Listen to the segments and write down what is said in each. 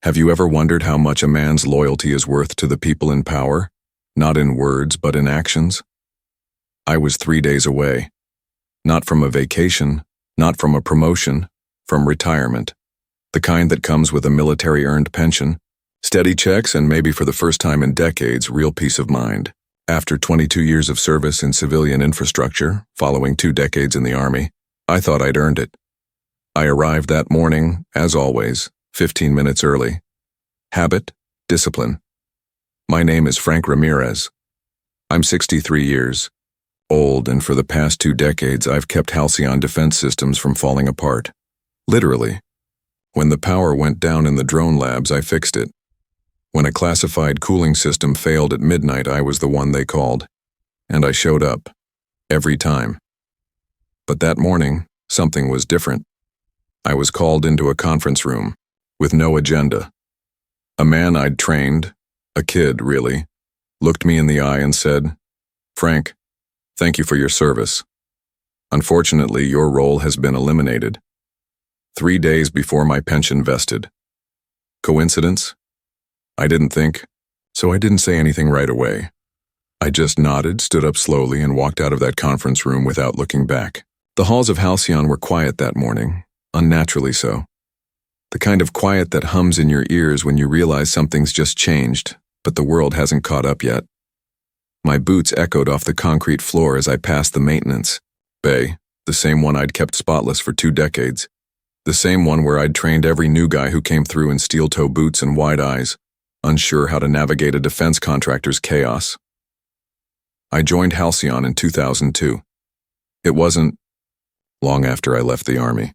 Have you ever wondered how much a man's loyalty is worth to the people in power? Not in words, but in actions? I was 3 days away. Not from a vacation, not from a promotion, from retirement. The kind that comes with a military-earned pension, steady checks, and maybe for the first time in decades, real peace of mind. After 22 years of service in civilian infrastructure, following 2 decades in the Army, I thought I'd earned it. I arrived that morning, as always, 15 minutes early. Habit, discipline. My name is Frank Ramirez. I'm 63 years old, and for the past 2 decades I've kept Halcyon defense systems from falling apart. Literally. When the power went down in the drone labs, I fixed it. When a classified cooling system failed at midnight, I was the one they called. And I showed up. Every time. But that morning, something was different. I was called into a conference room, with no agenda. A man I'd trained, a kid really, looked me in the eye and said, "Frank, thank you for your service. Unfortunately, your role has been eliminated." 3 days before my pension vested. Coincidence? I didn't think, so I didn't say anything right away. I just nodded, stood up slowly, and walked out of that conference room without looking back. The halls of Halcyon were quiet that morning, unnaturally so. The kind of quiet that hums in your ears when you realize something's just changed, but the world hasn't caught up yet. My boots echoed off the concrete floor as I passed the maintenance bay, the same one I'd kept spotless for 2 decades. The same one where I'd trained every new guy who came through in steel-toe boots and wide eyes, unsure how to navigate a defense contractor's chaos. I joined Halcyon in 2002. It wasn't long after I left the Army.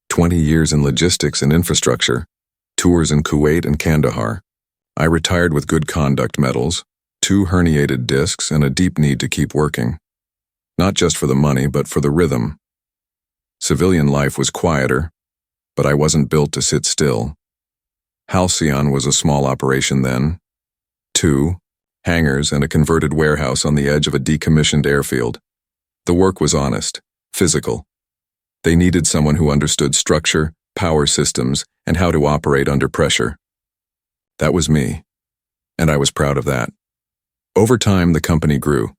20 years in logistics and infrastructure, tours in Kuwait and Kandahar. I retired with good conduct medals, 2 herniated discs, and a deep need to keep working. Not just for the money, but for the rhythm. Civilian life was quieter, but I wasn't built to sit still. Halcyon was a small operation then. 2 hangars and a converted warehouse on the edge of a decommissioned airfield. The work was honest, physical. They needed someone who understood structure, power systems, and how to operate under pressure. That was me, and I was proud of that. Over time, the company grew.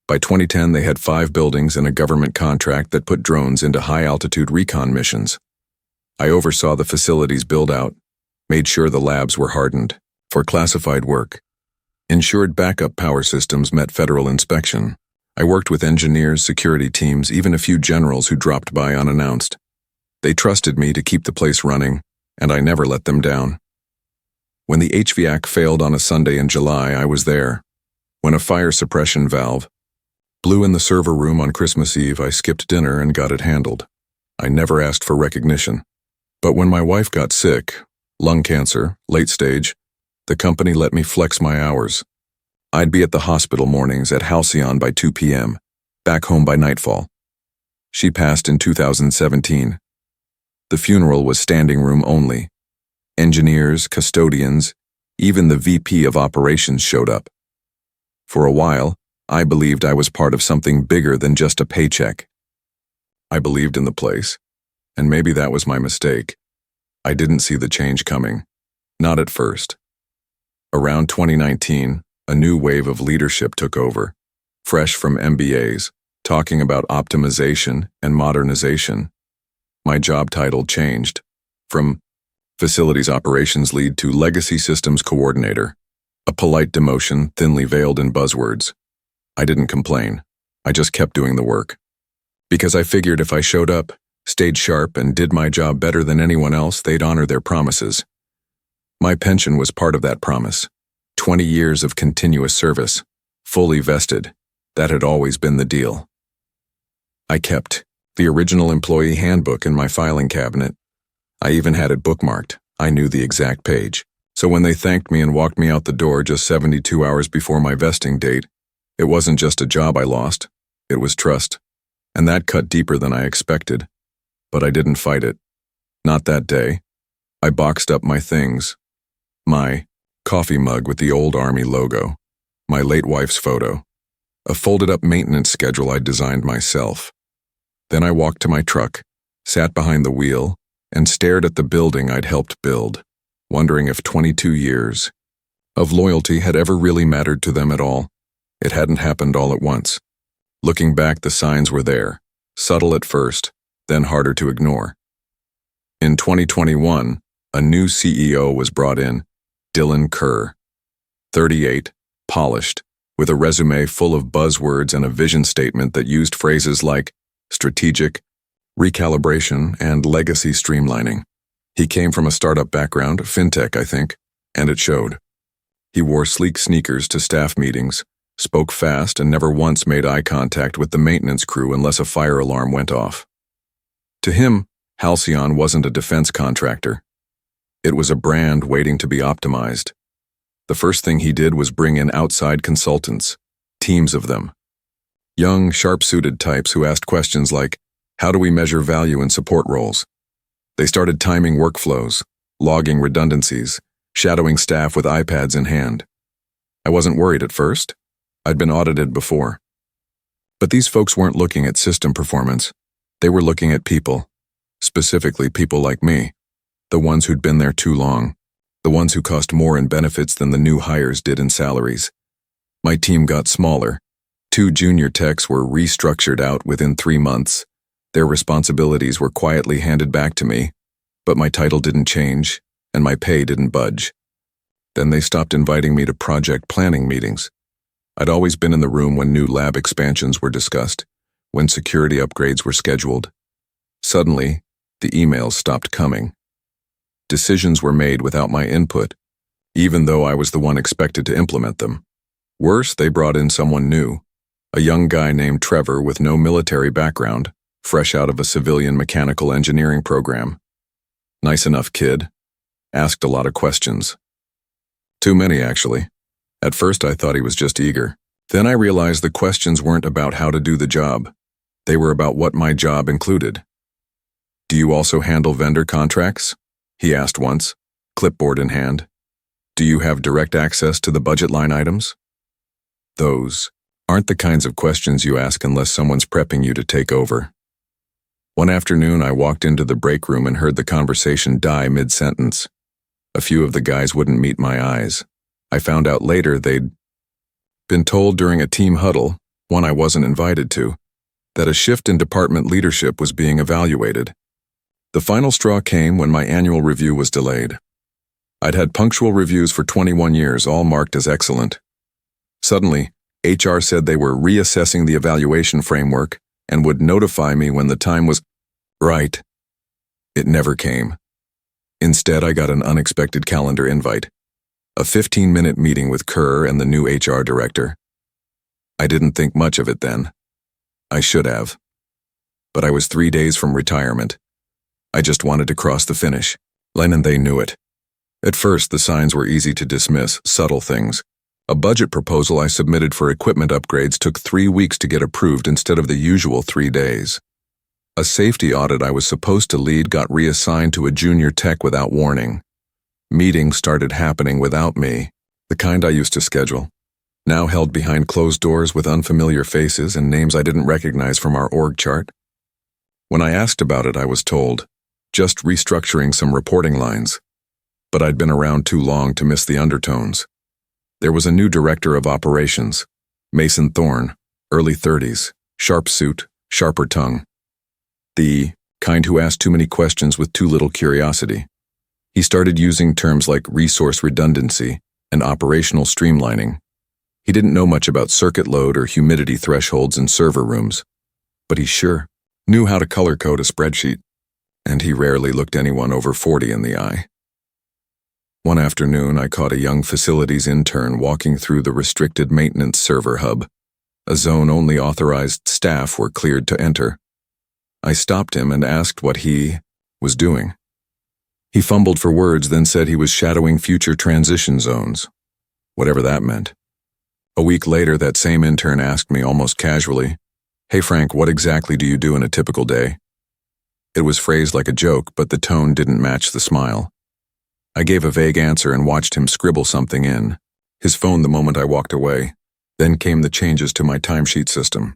By 2010, they had 5 buildings and a government contract that put drones into high-altitude recon missions. I oversaw the facilities build-out, made sure the labs were hardened for classified work, ensured backup power systems met federal inspection. I worked with engineers, security teams, even a few generals who dropped by unannounced. They trusted me to keep the place running, and I never let them down. When the HVAC failed on a Sunday in July, I was there. When a fire suppression valve blew in the server room on Christmas Eve, I skipped dinner and got it handled. I never asked for recognition. But when my wife got sick, lung cancer, late stage, the company let me flex my hours. I'd be at the hospital mornings at Halcyon by 2 p.m., back home by nightfall. She passed in 2017. The funeral was standing room only. Engineers, custodians, even the VP of operations showed up. For a while, I believed I was part of something bigger than just a paycheck. I believed in the place, and maybe that was my mistake. I didn't see the change coming. Not at first. Around 2019, a new wave of leadership took over, fresh from MBAs, talking about optimization and modernization. My job title changed, from facilities operations lead to legacy systems coordinator, a polite demotion thinly veiled in buzzwords. I didn't complain. I just kept doing the work. Because I figured if I showed up, stayed sharp, and did my job better than anyone else, they'd honor their promises. My pension was part of that promise. 20 years of continuous service, fully vested. That had always been the deal. I kept the original employee handbook in my filing cabinet. I even had it bookmarked. I knew the exact page. So when they thanked me and walked me out the door just 72 hours before my vesting date, it wasn't just a job I lost, it was trust. And that cut deeper than I expected. But I didn't fight it. Not that day. I boxed up my things. My coffee mug with the old Army logo, my late wife's photo, a folded-up maintenance schedule I'd designed myself. Then I walked to my truck, sat behind the wheel, and stared at the building I'd helped build. wondering if 22 years of loyalty had ever really mattered to them at all. It hadn't happened all at once. Looking back, the signs were there, subtle at first, then harder to ignore. In 2021, a new CEO was brought in, Dylan Kerr. 38, polished, with a resume full of buzzwords and a vision statement that used phrases like strategic, recalibration, and legacy streamlining. He came from a startup background, fintech, I think, and it showed. He wore sleek sneakers to staff meetings, spoke fast, and never once made eye contact with the maintenance crew unless a fire alarm went off. To him, Halcyon wasn't a defense contractor. It was a brand waiting to be optimized. The first thing he did was bring in outside consultants, teams of them. Young, sharp-suited types who asked questions like, how do we measure value in support roles? They started timing workflows, logging redundancies, shadowing staff with iPads in hand. I wasn't worried at first. I'd been audited before. But these folks weren't looking at system performance. They were looking at people, specifically people like me, the ones who'd been there too long, the ones who cost more in benefits than the new hires did in salaries. My team got smaller. 2 junior techs were restructured out within 3 months. Their responsibilities were quietly handed back to me, but my title didn't change, and my pay didn't budge. Then they stopped inviting me to project planning meetings. I'd always been in the room when new lab expansions were discussed, when security upgrades were scheduled. Suddenly, the emails stopped coming. Decisions were made without my input, even though I was the one expected to implement them. Worse, they brought in someone new, a young guy named Trevor with no military background, fresh out of a civilian mechanical engineering program. Nice enough kid. Asked a lot of questions. Too many, actually. At first I thought he was just eager. Then I realized the questions weren't about how to do the job. They were about what my job included. Do you also handle vendor contracts? He asked once, clipboard in hand. Do you have direct access to the budget line items? Those aren't the kinds of questions you ask unless someone's prepping you to take over. One afternoon, I walked into the break room and heard the conversation die mid-sentence. A few of the guys wouldn't meet my eyes. I found out later they'd been told during a team huddle, one I wasn't invited to, that a shift in department leadership was being evaluated. The final straw came when my annual review was delayed. I'd had punctual reviews for 21 years, all marked as excellent. Suddenly, HR said they were reassessing the evaluation framework and would notify me when the time was right. It never came. Instead, I got an unexpected calendar invite. A 15-minute meeting with Kerr and the new HR director. I didn't think much of it then. I should have. But I was 3 days from retirement. I just wanted to cross the finish. Len and they knew it. At first, the signs were easy to dismiss, subtle things. A budget proposal I submitted for equipment upgrades took 3 weeks to get approved instead of the usual 3 days. A safety audit I was supposed to lead got reassigned to a junior tech without warning. Meetings started happening without me, the kind I used to schedule, now held behind closed doors with unfamiliar faces and names I didn't recognize from our org chart. When I asked about it, I was told, just restructuring some reporting lines. But I'd been around too long to miss the undertones. There was a new director of operations, Mason Thorne, early 30s, sharp suit, sharper tongue. The kind who asked too many questions with too little curiosity. He started using terms like resource redundancy and operational streamlining. He didn't know much about circuit load or humidity thresholds in server rooms, but he sure knew how to color code a spreadsheet, and he rarely looked anyone over 40 in the eye. One afternoon, I caught a young facilities intern walking through the restricted maintenance server hub, a zone only authorized staff were cleared to enter. I stopped him and asked what he was doing. He fumbled for words, then said he was shadowing future transition zones, whatever that meant. A week later, that same intern asked me almost casually, "Hey Frank, what exactly do you do in a typical day?" It was phrased like a joke, but the tone didn't match the smile. I gave a vague answer and watched him scribble something in his phone the moment I walked away. Then came the changes to my timesheet system.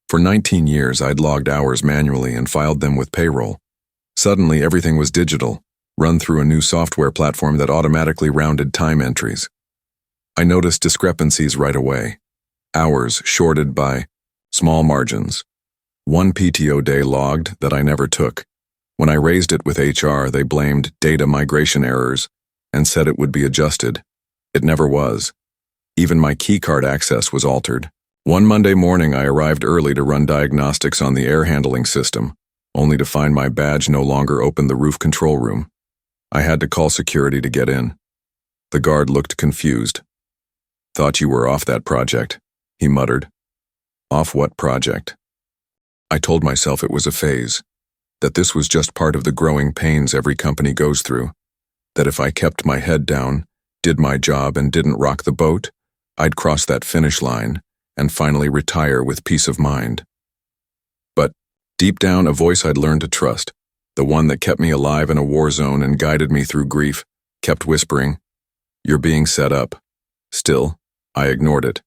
For 19 years, I'd logged hours manually and filed them with payroll. Suddenly, everything was digital. run through a new software platform that automatically rounded time entries. I noticed discrepancies right away. Hours shorted by small margins. One PTO day logged that I never took. When I raised it with HR, they blamed data migration errors and said it would be adjusted. It never was. Even my keycard access was altered. One Monday morning, I arrived early to run diagnostics on the air handling system, only to find my badge no longer opened the roof control room. I had to call security to get in. The guard looked confused. "Thought you were off that project," he muttered. "Off what project?" I told myself it was a phase, that this was just part of the growing pains every company goes through, that if I kept my head down, did my job and didn't rock the boat, I'd cross that finish line and finally retire with peace of mind. But deep down, a voice I'd learned to trust, the one that kept me alive in a war zone and guided me through grief, kept whispering, "You're being set up." Still, I ignored it.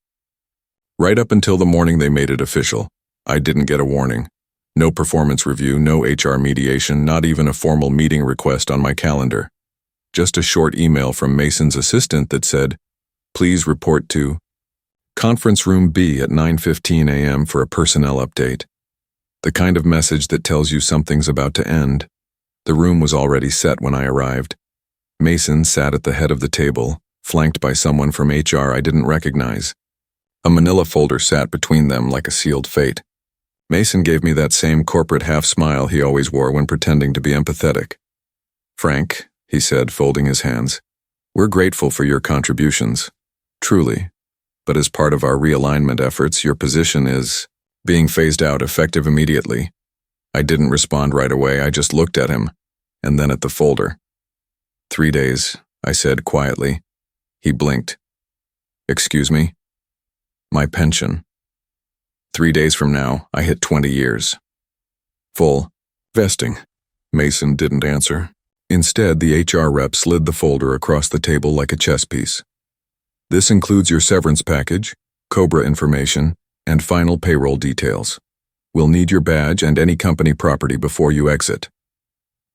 Right up until the morning they made it official, I didn't get a warning. No performance review, no HR mediation, not even a formal meeting request on my calendar. Just a short email from Mason's assistant that said, "Please report to Conference Room B at 9:15 a.m. for a personnel update." The kind of message that tells you something's about to end. The room was already set when I arrived. Mason sat at the head of the table, flanked by someone from HR I didn't recognize. A manila folder sat between them like a sealed fate. Mason gave me that same corporate half-smile he always wore when pretending to be empathetic. "Frank," he said, folding his hands, "we're grateful for your contributions. Truly. But as part of our realignment efforts, your position is being phased out, effective immediately." I didn't respond right away. I just looked at him, and then at the folder. 3 days, I said quietly. He blinked. "Excuse me?" "My pension. 3 days from now, I hit 20 years. Full vesting." Mason didn't answer. Instead, the HR rep slid the folder across the table like a chess piece. "This includes your severance package, COBRA information, and final payroll details. We'll need your badge and any company property before you exit."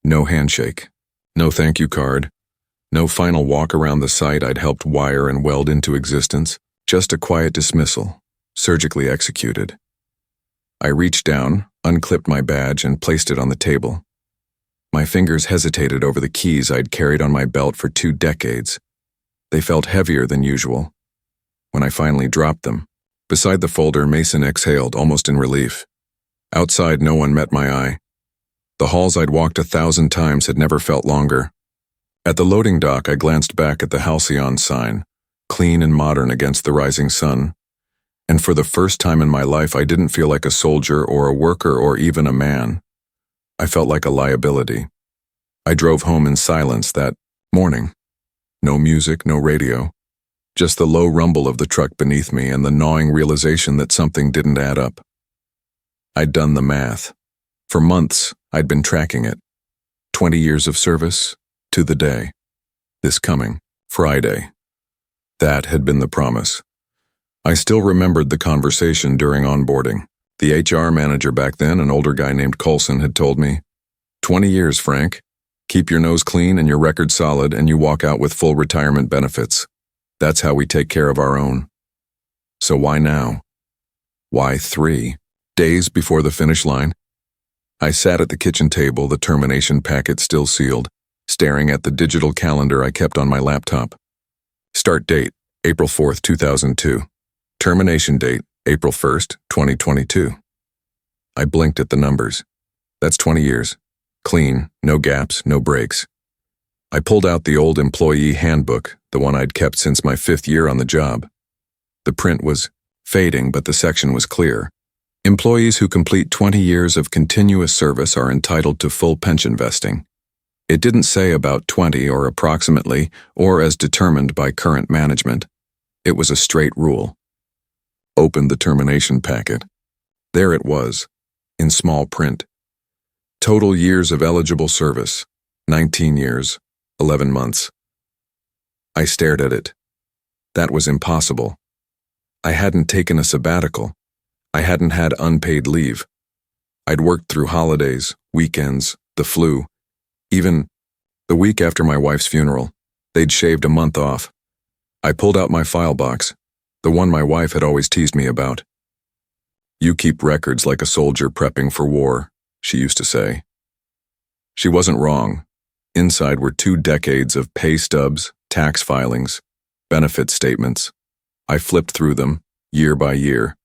No handshake. No thank you card. No final walk around the site I'd helped wire and weld into existence. Just a quiet dismissal, surgically executed. I reached down, unclipped my badge, and placed it on the table. My fingers hesitated over the keys I'd carried on my belt for 2 decades. They felt heavier than usual. When I finally dropped them, beside the folder, Mason exhaled, almost in relief. Outside, no one met my eye. The halls I'd walked 1,000 times had never felt longer. At the loading dock, I glanced back at the Halcyon sign, clean and modern against the rising sun. And for the first time in my life, I didn't feel like a soldier or a worker or even a man. I felt like a liability. I drove home in silence that morning. No music, no radio. Just the low rumble of the truck beneath me and the gnawing realization that something didn't add up. I'd done the math. For months, I'd been tracking it. 20 years of service, to the day. This coming Friday. That had been the promise. I still remembered the conversation during onboarding. The HR manager back then, an older guy named Coulson, had told me, 20 years, Frank. Keep your nose clean and your record solid, and you walk out with full retirement benefits. That's how we take care of our own." So why now? Why 3 days before the finish line? I sat at the kitchen table, the termination packet still sealed, staring at the digital calendar I kept on my laptop. Start date, April 4th, 2002. Termination date, April 1st, 2022. I blinked at the numbers. That's 20 years. Clean, no gaps, no breaks. I pulled out the old employee handbook, the one I'd kept since my 5th year on the job. The print was fading, but the section was clear. Employees who complete 20 years of continuous service are entitled to full pension vesting. It didn't say about 20 or approximately, or as determined by current management. It was a straight rule. Opened the termination packet. There it was, in small print. Total years of eligible service, 19 years, 11 months. I stared at it. That was impossible. I hadn't taken a sabbatical. I hadn't had unpaid leave. I'd worked through holidays, weekends, the flu, even The week after my wife's funeral, they'd shaved a month off. I pulled out my file box, the one my wife had always teased me about. "You keep records like a soldier prepping for war," she used to say. She wasn't wrong. Inside were 2 decades of pay stubs, tax filings, benefit statements. I flipped through them, year by year.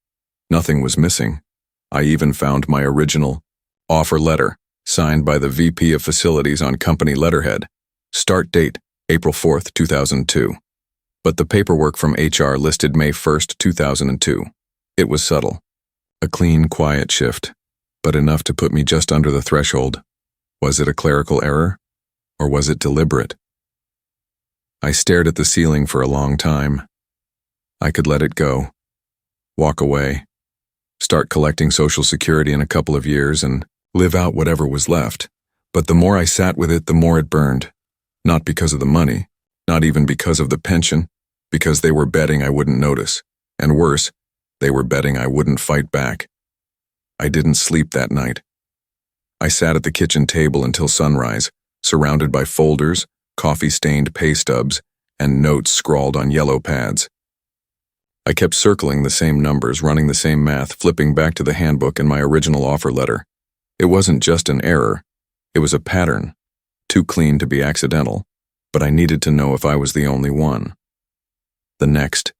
Nothing was missing. I even found my original offer letter, signed by the VP of Facilities on company letterhead. Start date, April 4th, 2002. But the paperwork from HR listed May 1st, 2002. It was subtle. A clean, quiet shift, but enough to put me just under the threshold. Was it a clerical error? Or was it deliberate? I stared at the ceiling for a long time. I could let it go. Walk away. Start collecting Social Security in a couple of years and live out whatever was left. But the more I sat with it, the more it burned. Not because of the money, not even because of the pension, because they were betting I wouldn't notice. And worse, they were betting I wouldn't fight back. I didn't sleep that night. I sat at the kitchen table until sunrise, surrounded by folders, coffee-stained pay stubs, and notes scrawled on yellow pads. I kept circling the same numbers, running the same math, flipping back to the handbook and my original offer letter. It wasn't just an error. It was a pattern, too clean to be accidental, but I needed to know if I was the only one. The next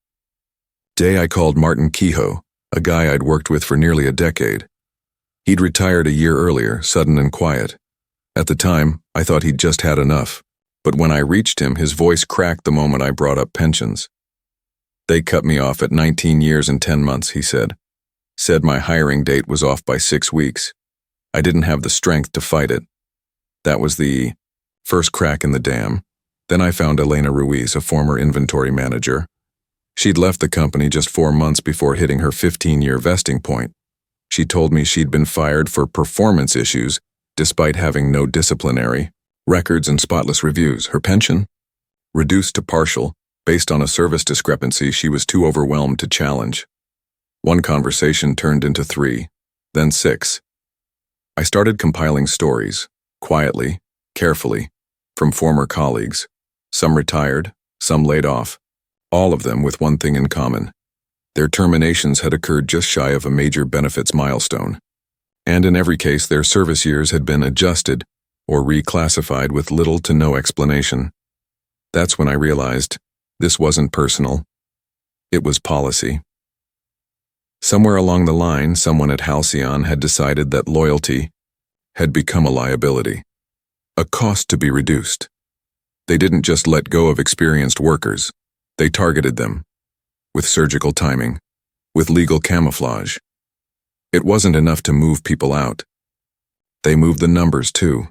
day I called Martin Kehoe, a guy I'd worked with for nearly a decade. He'd retired a year earlier, sudden and quiet. At the time, I thought he'd just had enough, but when I reached him, his voice cracked the moment I brought up pensions. "They cut me off at 19 years and 10 months, he said. Said my hiring date was off by 6 weeks. I didn't have the strength to fight it. That was the first crack in the dam. Then I found Elena Ruiz, a former inventory manager. She'd left the company just 4 months before hitting her 15-year vesting point. She told me she'd been fired for performance issues, despite having no disciplinary records and spotless reviews. Her pension? Reduced to partial, based on a service discrepancy she was too overwhelmed to challenge. One conversation turned into 3, then 6. I started compiling stories, quietly, carefully, from former colleagues. Some retired, some laid off, all of them with one thing in common. Their terminations had occurred just shy of a major benefits milestone. And in every case, their service years had been adjusted or reclassified with little to no explanation. That's when I realized this wasn't personal. It was policy. Somewhere along the line, someone at Halcyon had decided that loyalty had become a liability, a cost to be reduced. They didn't just let go of experienced workers. They targeted them, with surgical timing, with legal camouflage. It wasn't enough to move people out. They moved the numbers too.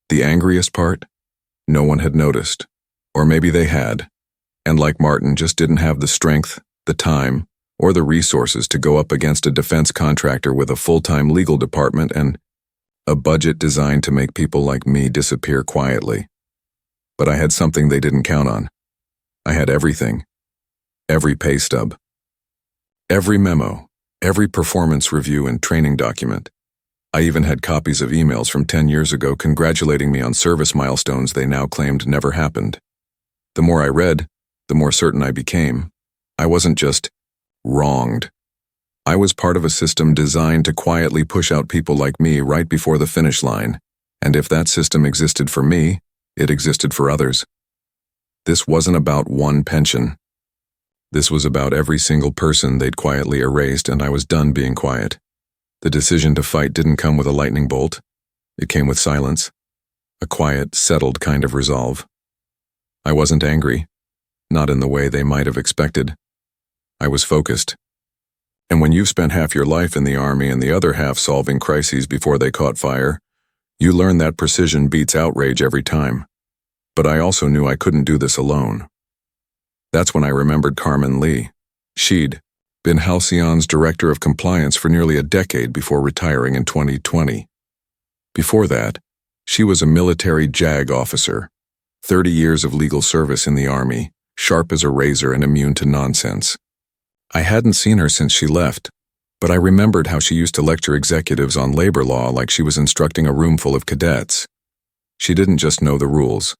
The angriest part? No one had noticed. Or maybe they had, and like Martin, just didn't have the strength, the time, or the resources to go up against a defense contractor with a full-time legal department and a budget designed to make people like me disappear quietly. But I had something they didn't count on. I had everything. Every pay stub. Every memo. Every performance review and training document. I even had copies of emails from 10 years ago congratulating me on service milestones they now claimed never happened. The more I read, the more certain I became. I wasn't just wronged. I was part of a system designed to quietly push out people like me right before the finish line, and if that system existed for me, it existed for others. This wasn't about one pension. This was about every single person they'd quietly erased, and I was done being quiet. The decision to fight didn't come with a lightning bolt. It came with silence, a quiet, settled kind of resolve. I wasn't angry, not in the way they might have expected. I was focused. And when you've spent half your life in the army and the other half solving crises before they caught fire, you learn that precision beats outrage every time. But I also knew I couldn't do this alone. That's when I remembered Carmen Lee. She'd been Halcyon's director of compliance for nearly a decade before retiring in 2020. Before that, she was a military JAG officer, 30 years of legal service in the Army, sharp as a razor and immune to nonsense. I hadn't seen her since she left, but I remembered how she used to lecture executives on labor law like she was instructing a room full of cadets. She didn't just know the rules.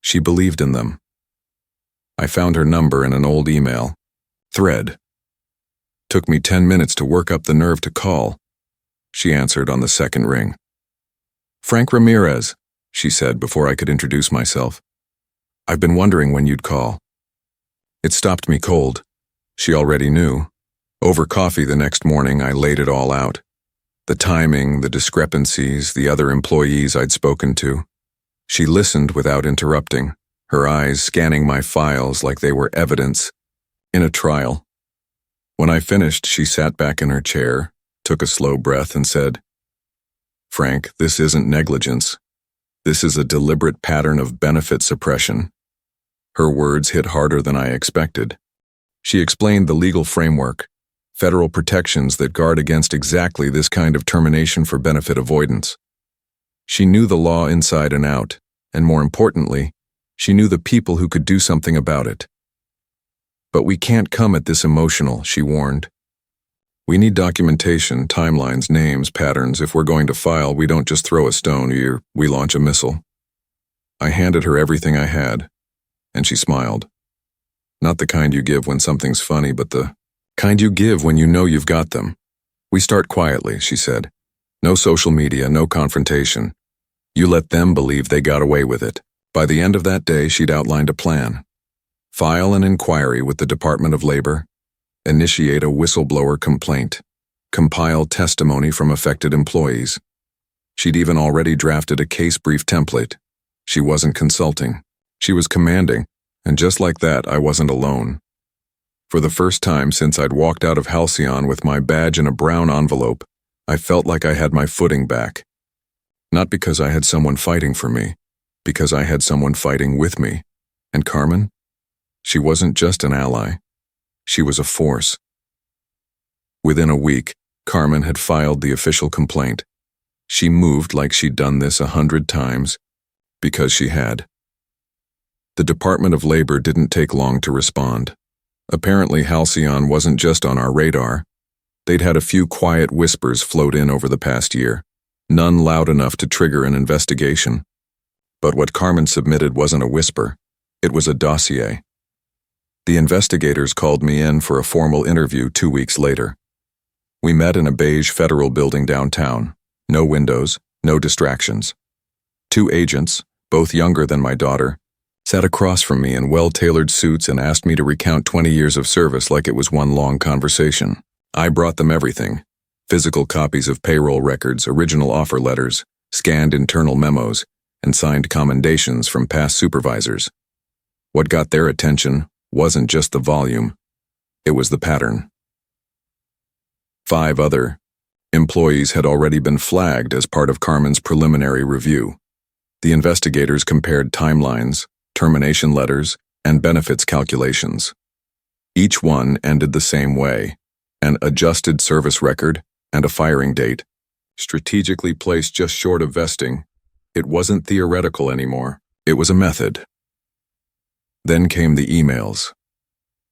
She believed in them. I found her number in an old email thread. Took me 10 minutes to work up the nerve to call. She answered on the second ring. "Frank Ramirez," she said before I could introduce myself. "I've been wondering when you'd call." It stopped me cold. She already knew. Over coffee the next morning, I laid it all out. The timing, the discrepancies, the other employees I'd spoken to. She listened without interrupting, her eyes scanning my files like they were evidence in a trial. When I finished, she sat back in her chair, took a slow breath, and said, "Frank, this isn't negligence. This is a deliberate pattern of benefit suppression." Her words hit harder than I expected. She explained the legal framework, federal protections that guard against exactly this kind of termination for benefit avoidance. She knew the law inside and out, and more importantly, she knew the people who could do something about it. "But we can't come at this emotional," she warned. "We need documentation, timelines, names, patterns. If we're going to file, we don't just throw a stone, we launch a missile." I handed her everything I had, and she smiled. Not the kind you give when something's funny, but the kind you give when you know you've got them. "We start quietly," she said. "No social media, no confrontation. You let them believe they got away with it." By the end of that day, she'd outlined a plan. File an inquiry with the Department of Labor, initiate a whistleblower complaint, compile testimony from affected employees. She'd even already drafted a case brief template. She wasn't consulting. She was commanding, and just like that, I wasn't alone. For the first time since I'd walked out of Halcyon with my badge in a brown envelope, I felt like I had my footing back. Not because I had someone fighting for me, because I had someone fighting with me. And Carmen? She wasn't just an ally. She was a force. Within a week, Carmen had filed the official complaint. She moved like she'd done this 100 times, because she had. The Department of Labor didn't take long to respond. Apparently, Halcyon wasn't just on our radar. They'd had a few quiet whispers float in over the past year, none loud enough to trigger an investigation. But what Carmen submitted wasn't a whisper. It was a dossier. The investigators called me in for a formal interview 2 weeks later. We met in a beige federal building downtown. No windows, no distractions. 2 agents, both younger than my daughter, sat across from me in well-tailored suits and asked me to recount 20 years of service like it was one long conversation. I brought them everything: physical copies of payroll records, original offer letters, scanned internal memos, and signed commendations from past supervisors. What got their attention wasn't just the volume, it was the pattern. 5 other employees had already been flagged as part of Carmen's preliminary review. The investigators compared timelines, termination letters, and benefits calculations. Each one ended the same way: an adjusted service record and a firing date, strategically placed just short of vesting. It wasn't theoretical anymore. It was a method. Then came the emails.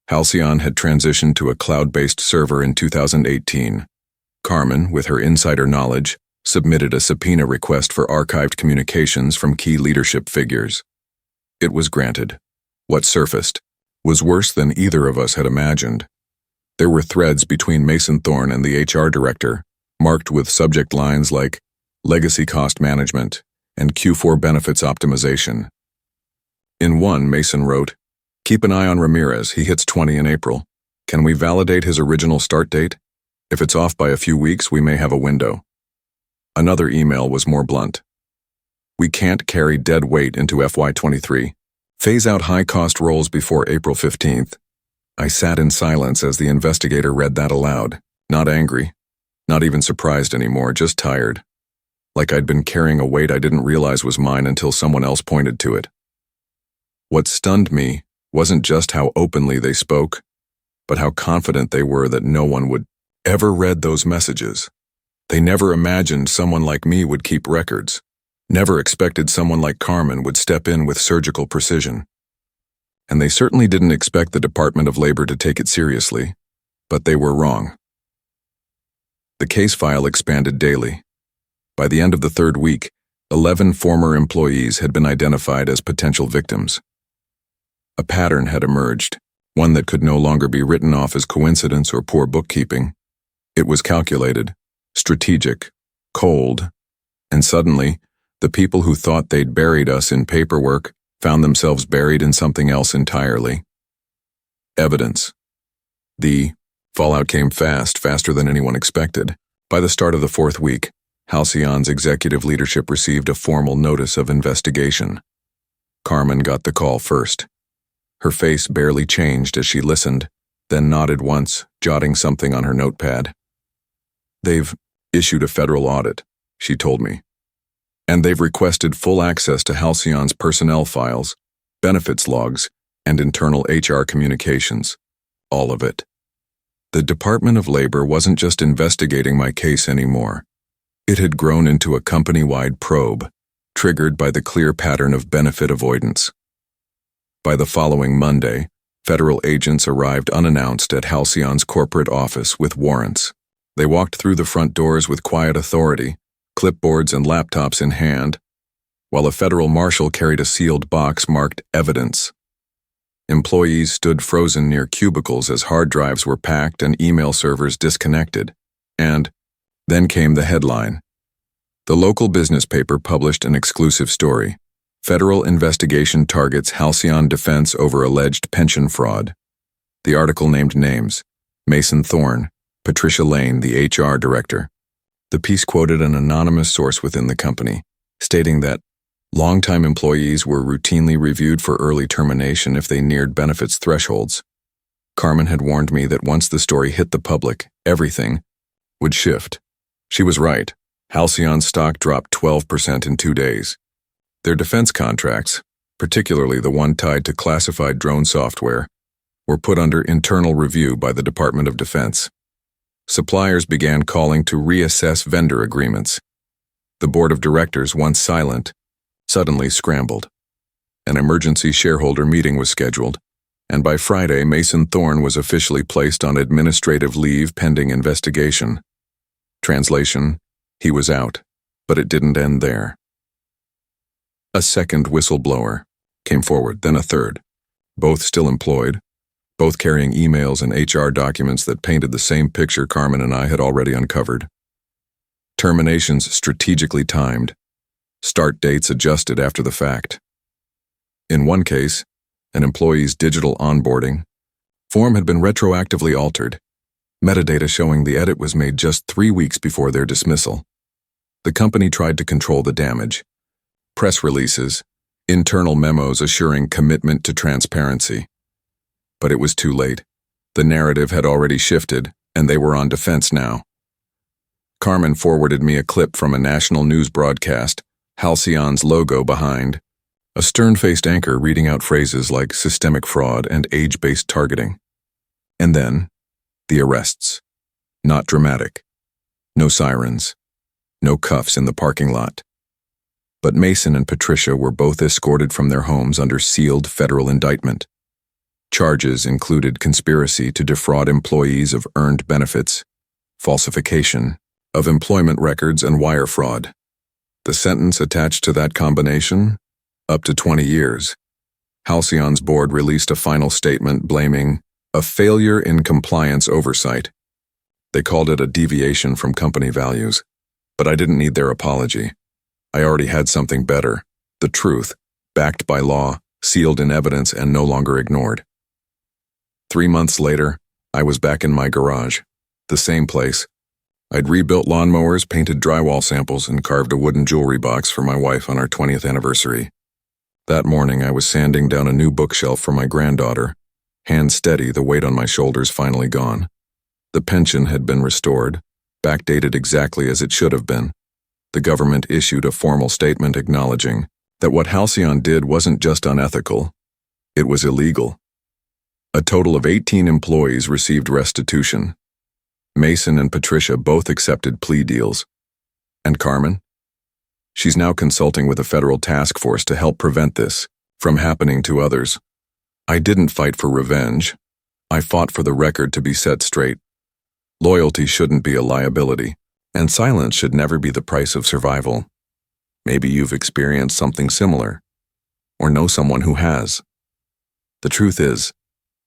Halcyon had transitioned to a cloud-based server in 2018. Carmen, with her insider knowledge, submitted a subpoena request for archived communications from key leadership figures. It was granted. What surfaced was worse than either of us had imagined. There were threads between Mason Thorne and the HR director, marked with subject lines like legacy cost management and Q4 benefits optimization. In one, Mason wrote, "Keep an eye on Ramirez. He hits 20 in April. Can we validate his original start date? If it's off by a few weeks, we may have a window." Another email was more blunt. "We can't carry dead weight into FY23. Phase out high-cost roles before April 15th. I sat in silence as the investigator read that aloud, not angry, not even surprised anymore, just tired. Like I'd been carrying a weight I didn't realize was mine until someone else pointed to it. What stunned me wasn't just how openly they spoke, but how confident they were that no one would ever read those messages. They never imagined someone like me would keep records, never expected someone like Carmen would step in with surgical precision. And they certainly didn't expect the Department of Labor to take it seriously, but they were wrong. The case file expanded daily. By the end of the 3rd week, 11 former employees had been identified as potential victims. A pattern had emerged, one that could no longer be written off as coincidence or poor bookkeeping. It was calculated, strategic, cold, and suddenly, the people who thought they'd buried us in paperwork found themselves buried in something else entirely. Evidence. The fallout came fast, faster than anyone expected. By the start of the fourth week, Halcyon's executive leadership received a formal notice of investigation. Carmen got the call first. Her face barely changed as she listened, then nodded once, jotting something on her notepad. "They've issued a federal audit," she told me. "And they've requested full access to Halcyon's personnel files, benefits logs, and internal HR communications. All of it." The Department of Labor wasn't just investigating my case anymore. It had grown into a company-wide probe, triggered by the clear pattern of benefit avoidance. By the following Monday, federal agents arrived unannounced at Halcyon's corporate office with warrants. They walked through the front doors with quiet authority, clipboards and laptops in hand, while a federal marshal carried a sealed box marked evidence. Employees stood frozen near cubicles as hard drives were packed and email servers disconnected. And then came the headline. The local business paper published an exclusive story. Federal investigation targets Halcyon defense over alleged pension fraud. The article named names: Mason Thorne, Patricia Lane, the HR director. The piece quoted an anonymous source within the company, stating that longtime employees were routinely reviewed for early termination if they neared benefits thresholds. Carmen had warned me that once the story hit the public, everything would shift. She was right. Halcyon's stock dropped 12% in 2 days. Their defense contracts, particularly the one tied to classified drone software, were put under internal review by the Department of Defense. Suppliers began calling to reassess vendor agreements. The board of directors, once silent, suddenly scrambled. An emergency shareholder meeting was scheduled, and by Friday, Mason Thorne was officially placed on administrative leave pending investigation. Translation: he was out, but it didn't end there. A second whistleblower came forward, then a third, both still employed, both carrying emails and HR documents that painted the same picture Carmen and I had already uncovered. Terminations strategically timed, start dates adjusted after the fact. In one case, an employee's digital onboarding form had been retroactively altered, metadata showing the edit was made just 3 weeks before their dismissal. The company tried to control the damage. Press releases, internal memos assuring commitment to transparency. But it was too late. The narrative had already shifted, and they were on defense now. Carmen forwarded me a clip from a national news broadcast, Halcyon's logo behind, a stern-faced anchor reading out phrases like systemic fraud and age-based targeting. And then, the arrests. Not dramatic. No sirens. No cuffs in the parking lot. But Mason and Patricia were both escorted from their homes under sealed federal indictment. Charges included conspiracy to defraud employees of earned benefits, falsification of employment records, and wire fraud. The sentence attached to that combination? Up to 20 years. Halcyon's board released a final statement blaming a failure in compliance oversight. They called it a deviation from company values, but I didn't need their apology. I already had something better, the truth, backed by law, sealed in evidence, and no longer ignored. 3 months later, I was back in my garage, the same place. I'd rebuilt lawnmowers, painted drywall samples, and carved a wooden jewelry box for my wife on our 20th anniversary. That morning, I was sanding down a new bookshelf for my granddaughter, hands steady, the weight on my shoulders finally gone. The pension had been restored, backdated exactly as it should have been. The government issued a formal statement acknowledging that what Halcyon did wasn't just unethical, it was illegal. A total of 18 employees received restitution. Mason and Patricia both accepted plea deals. And Carmen? She's now consulting with a federal task force to help prevent this from happening to others. I didn't fight for revenge. I fought for the record to be set straight. Loyalty shouldn't be a liability, and silence should never be the price of survival. Maybe you've experienced something similar, or know someone who has. The truth is,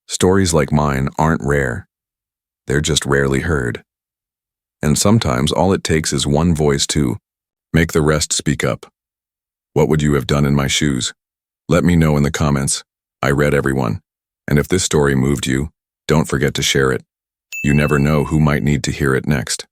stories like mine aren't rare. They're just rarely heard. And sometimes all it takes is one voice to make the rest speak up. What would you have done in my shoes? Let me know in the comments. I read everyone. And if this story moved you, don't forget to share it. You never know who might need to hear it next.